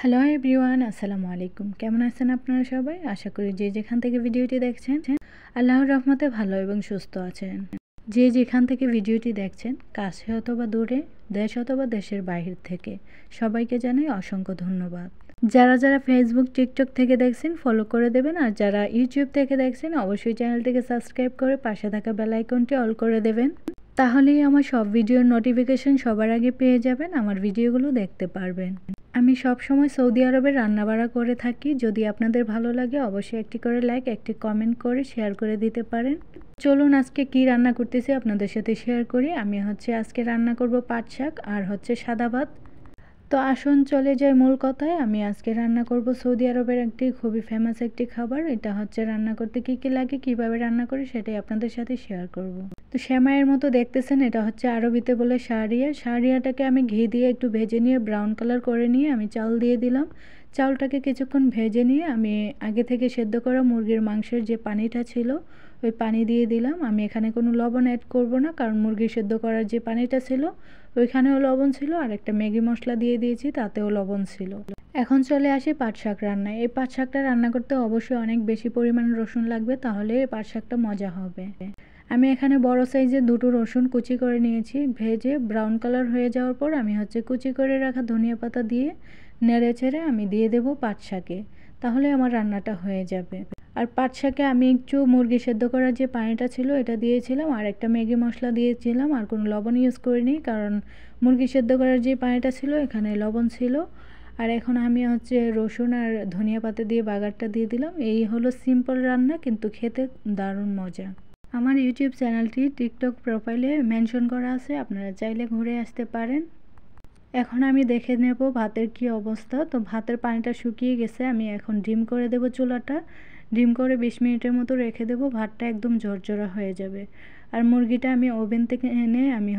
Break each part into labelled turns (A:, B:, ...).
A: Hello everyone, আসসালামু আলাইকুম। কেমন আছেন আপনারা সবাই? আশা করি যে যেখান থেকে ভিডিওটি দেখছেন আল্লাহর রহমতে ভালো এবং সুস্থ আছেন। যে যেখান থেকে ভিডিওটি দেখছেন, কাছে অথবা দূরে, দেশ অথবা দেশের বাহির থেকে, সবাইকে জানাই অসংখ্য ধন্যবাদ। যারা যারা ফেসবুক, টিকটক থেকে দেখছেন ফলো করে দেবেন, আর যারা ইউটিউব থেকে দেখছেন অবশ্যই চ্যানেলটিকে সাবস্ক্রাইব করে পাশে থাকা বেল আইকনটি অল করে দেবেন। তাহলেই আমার সব ভিডিওর নোটিফিকেশন সবার আগে পেয়ে যাবেন, আমার ভিডিওগুলো দেখতে পারবেন। আমি সব সময় সৌদি আরবে রান্নাবাড়া করে থাকি। যদি আপনাদের ভালো লাগে অবশ্যই একটি করে লাইক, একটি কমেন্ট করে শেয়ার করে দিতে পারেন। চলুন আজকে কি রান্না করতেছি আপনাদের সাথে শেয়ার করি। আমি আজকে রান্না করব পাট শাক আর সাদা ভাত। তো আসুন চলে যাই মূল কথায়। আমি আজকে রান্না করব সৌদি আরবের একটি খুবই ফেমাস একটি খাবার। এটা রান্না করতে কি কি লাগে, কিভাবে রান্না করি সেটাই আপনাদের সাথে শেয়ার করব। তো সেমাইয়ের মতো দেখতেছেন, এটা আরবিতে বলে শাহরিয়া। শাহরিয়াটাকে আমি ঘি দিয়ে একটু ভেজে নিয়ে ব্রাউন কালার করে নিয়ে আমি চাল দিয়ে দিলাম। চালটাকে কিছুক্ষণ ভেজে নিয়ে আমি আগে থেকে সেদ্ধ করা মুরগির মাংসের যে পানিটা ছিল ওই পানি দিয়ে দিলাম। আমি এখানে কোনো লবণ অ্যাড করব না, কারণ মুরগি সেদ্ধ করার যে পানিটা ছিল ওইখানেও লবণ ছিল, আর একটা ম্যাগি মশলা দিয়ে দিয়েছি, তাতেও লবণ ছিল। এখন চলে আসি পাট শাক রান্নায়। এই পাট শাকটা রান্না করতে অবশ্যই অনেক বেশি পরিমাণ রসুন লাগবে, তাহলে এই পাট শাকটা মজা হবে। আমি এখানে বড় সাইজের দুটো রসুন কুচি করে নিয়েছি। ভেজে ব্রাউন কালার হয়ে যাওয়ার পর আমি কুচি করে রাখা ধনিয়া পাতা দিয়ে নেড়ে ছেড়ে আমি দিয়ে দেব পাট শাকে, তাহলে আমার রান্নাটা হয়ে যাবে। আর পাট শাকে আমি একটু মুরগি সেদ্ধ করার যে পানিটা ছিল এটা দিয়েছিলাম, আর একটা ম্যাগি মশলা দিয়েছিলাম, আর কোনো লবণ ইউজ করিনি, কারণ মুরগি সেদ্ধ করার যে পানিটা ছিল এখানে লবণ ছিল। আর এখন আমি রসুন আর ধনিয়া পাতা দিয়ে বাগারটা দিয়ে দিলাম। এই হলো সিম্পল রান্না, কিন্তু খেতে দারুণ মজা। আমার ইউটিউব চ্যানেলটি টিকটক প্রোফাইলে মেনশন করা আছে, আপনারা চাইলে ঘুরে আসতে পারেন। এখন আমি দেখে নেব ভাতের কি অবস্থা। তো ভাতের পানিটা শুকিয়ে গেছে, আমি এখন ডিম করে দেব চুলাটা। ডিম করে 20 মিনিটের মতো রেখে দেব, ভাতটা একদম ঝরঝরা হয়ে যাবে। আর মুরগিটা আমি ওভেন থেকে এনে আমি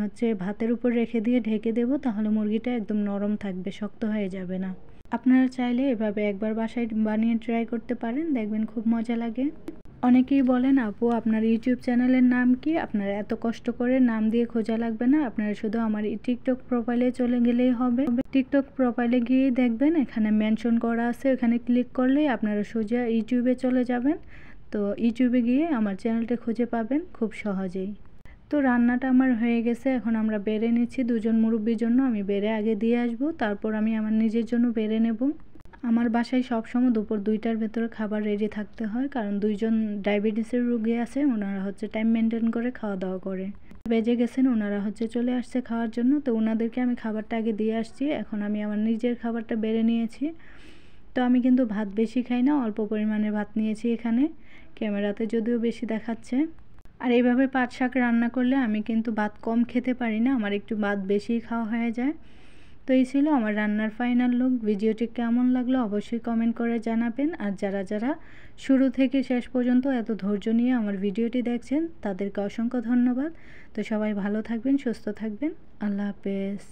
A: ভাতের উপর রেখে দিয়ে ঢেকে দেব, তাহলে মুরগিটা একদম নরম থাকবে, শক্ত হয়ে যাবে না। আপনারা চাইলে এভাবে একবার বাসায় বানিয়ে ট্রাই করতে পারেন, দেখবেন খুব মজা লাগে। অনেকেই বলেন, আপু আপনার ইউটিউব চ্যানেলের নাম কি? আপনারা এত কষ্ট করে নাম দিয়ে খোঁজা লাগবে না, আপনারা শুধু আমার টিকটক প্রোফাইলে চলে গেলেই হবে। টিকটক প্রোফাইলে গিয়েই দেখবেন এখানে মেনশন করা আছে, এখানে ক্লিক করলেই আপনারা সোজা ইউটিউবে চলে যাবেন। তো ইউটিউবে গিয়ে আমার চ্যানেলটা খুঁজে পাবেন খুব সহজেই। তো রান্নাটা আমার হয়ে গেছে, এখন আমরা বেড়ে নিচ্ছি। দুজন মুরব্বির জন্য আমি বেড়ে আগে দিয়ে আসবো, তারপর আমি আমার নিজের জন্য বেড়ে নেব। আমার বাসায় সবসময় দুপুর 2টার ভেতরে খাবার রেডি থাকতে হয়, কারণ 2জন ডায়াবেটিসের রোগী আছে, ওনারা টাইম মেনটেন করে খাওয়া দাওয়া করে। বেজে গেছেন, ওনারা চলে আসছে খাওয়ার জন্য, তো ওনাদেরকে আমি খাবারটা আগে দিয়ে আসছি। এখন আমি আমার নিজের খাবারটা বেড়ে নিয়েছি। তো আমি কিন্তু ভাত বেশি খাই না, অল্প পরিমাণে ভাত নিয়েছি এখানে, ক্যামেরাতে যদিও বেশি দেখাচ্ছে। আর এইভাবে পাট শাক রান্না করলে আমি কিন্তু ভাত কম খেতে পারি না, আমার একটু ভাত বেশিই খাওয়া হয়ে যায়। তো এই ছিল আমার রান্নার ফাইনাল লুক। ভিডিওটি কেমন লাগলো অবশ্যই কমেন্ট করে জানাবেন। আর যারা যারা শুরু থেকে শেষ পর্যন্ত এত ধৈর্য নিয়ে আমার ভিডিওটি দেখছেন তাদেরকে অসংখ্য ধন্যবাদ। তো সবাই ভালো থাকবেন, সুস্থ থাকবেন। আল্লাহ হাফেজ।